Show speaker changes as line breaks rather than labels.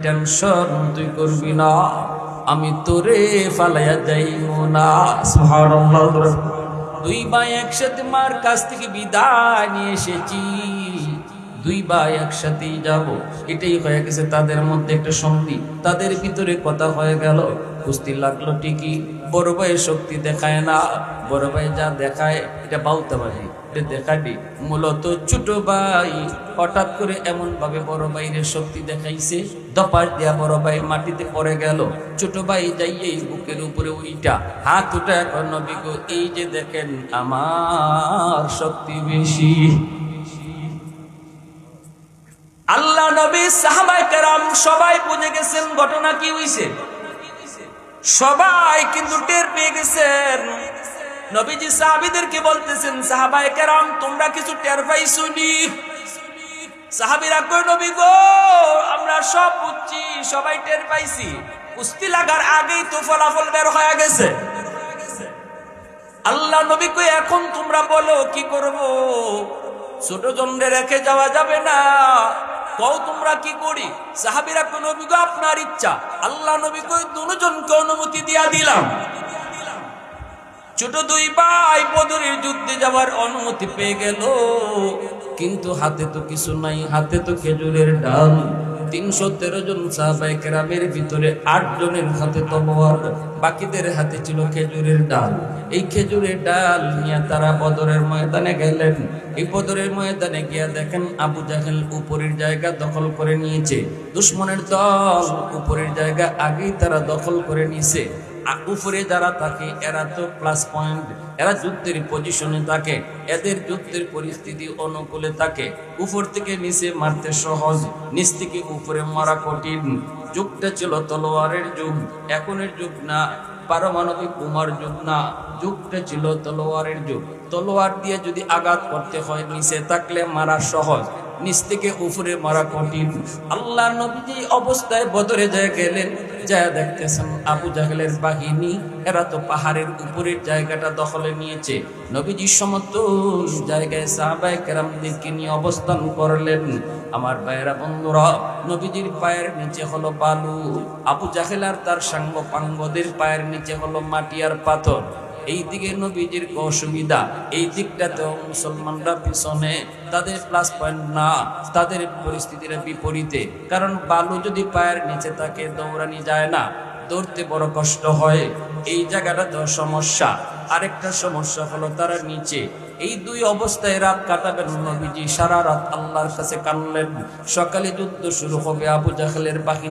Tension তুই করবি না, আমি তোরে ফালাইয়া যাইব না। সুবহানাল্লাহ। দুই ভাই একসাথে মার কাছ থেকে বিদায় নিয়ে এসেছি, দুই ভাই একসাথেই যাব, এটাই হয়ে গেছে তাদের মধ্যে একটা সন্ধি, তাদের ভিতরে কথা হয়ে গেল। কুস্তি লাগলো ঠিকই, বড় ভাইয়ের শক্তি দেখায় না, বড় ভাই যা দেখায় এটা বাউতাবাজি, এটা দেখাটি। মূলত ছোট ভাই হঠাৎ করে এমন ভাবে বড় ভাইয়ের শক্তি দেখাইছে, দপাস দিয়া বড় ভাই মাটিতে পড়ে গেল। ছোট ভাই যাইয়ে বুকের উপরে উইটা হাত উঠা এখন নবী গো, এই যে দেখেন আমার শক্তি বেশি। আল্লাহ নবী সাহাবায়ে কেরাম সবাই বুঝে গেছেন ঘটনা কি হইছে, সবাই কিন্তু টের পেয়ে গেছেন। নবীজি সাহাবীদেরকে বলতেছেন, সাহাবায়ে কেরাম তোমরা কিছু টের পাইছনি? সাহাবীরা কই নবী গো, আমরা সব বুঝছি, সবাই টের পাইছি, কুস্তি লাগার আগেই তো ফলাফল বের হয়ে গেছে। আল্লাহ নবী কই এখন তোমরা বলো কি করব? ছোট জনরে রেখে যাওয়া যাবে না, কও তোমরা কি করি? সাহাবীরা কই নবী গো আপনার ইচ্ছা। আল্লাহ নবী কই দুজনকে অনুমতি দিয়া দিলাম। ছোট দুই ভাই বদরের যুদ্ধে যাওয়ার অনুমতি পেয়ে গেল, কিন্তু হাতে তো কিছু নাই, হাতে তো খেজুরের ডাল। 313 জন সাহাবায়ে কেরামের ভিতরে 8 জনের হাতে তলোয়ার, বাকিদের হাতে ছিল খেজুরের ডাল। এই খেজুরের ডাল নিয়ে তারা বদরের ময়দানে গেলেন। এই বদরের ময়দানে গিয়া দেখেন আবু জাহেল উপরের জায়গা দখল করে নিয়েছে, দুশমনের দল উপরের জায়গা আগেই তারা দখল করে নিয়েছে। উপরে যারা থাকে এরা তো প্লাস পয়েন্ট, এরা যুদ্ধের পজিশনে থাকে, এদের যুদ্ধের পরিস্থিতি অনুকূলে থাকে। উপর থেকে নিচে মারতে সহজ, নিচ থেকে উপরে মারা কঠিন। যুগটা ছিল তলোয়ারের যুগ, এখনের যুগ না, পারমাণবিক বোমার যুগ না, যুগটা ছিল তলোয়ারের যুগ। তলোয়ার দিয়ে যদি আঘাত করতে হয় নিচে থাকলে মারা সহজ, নিচ থেকে উপরে মারা কঠিন। আল্লাহ নবীজি অবস্থায় বদরে যায় গেলেন, যা দেখতেছেন আবু জাহেলের বাহিনী এরা তো পাহাড়ের উপরের জায়গাটা দখলে নিয়েছে। নবীজি সমতল জায়গায় সাহাবায়ে কেরামদেরকে নিয়ে অবস্থান করলেন। আমার ভাইয়েরা বন্ধুরা, নবীজির পায়ের নিচে হলো বালু, আবু জাহেল আর তার সাঙ্গ পাঙ্গদের পায়ের নিচে হলো মাটি আর পাথর। এই দিকে নবীজির অসুবিধা, এই দিকটাতেও মুসলমানরা পিছনে, তাদের প্লাস পয়েন্ট না, তাদের পরিস্থিতির বিপরীতে। কারণ বালু যদি পায়ের নিচে থাকে দৌড়ানি যায় না, দৌড়তে বড় কষ্ট হয়, এই জায়গাটা তো সমস্যা। আরেকটা সমস্যা হলো তারা নিচে। এই দুই অবস্থায় রাত কাটাবেন নবীজি, সারা রাত আল্লাহর কাছে কানলেন। সকালে যুদ্ধ শুরু হবে, আবু জাহেলের বাহিনী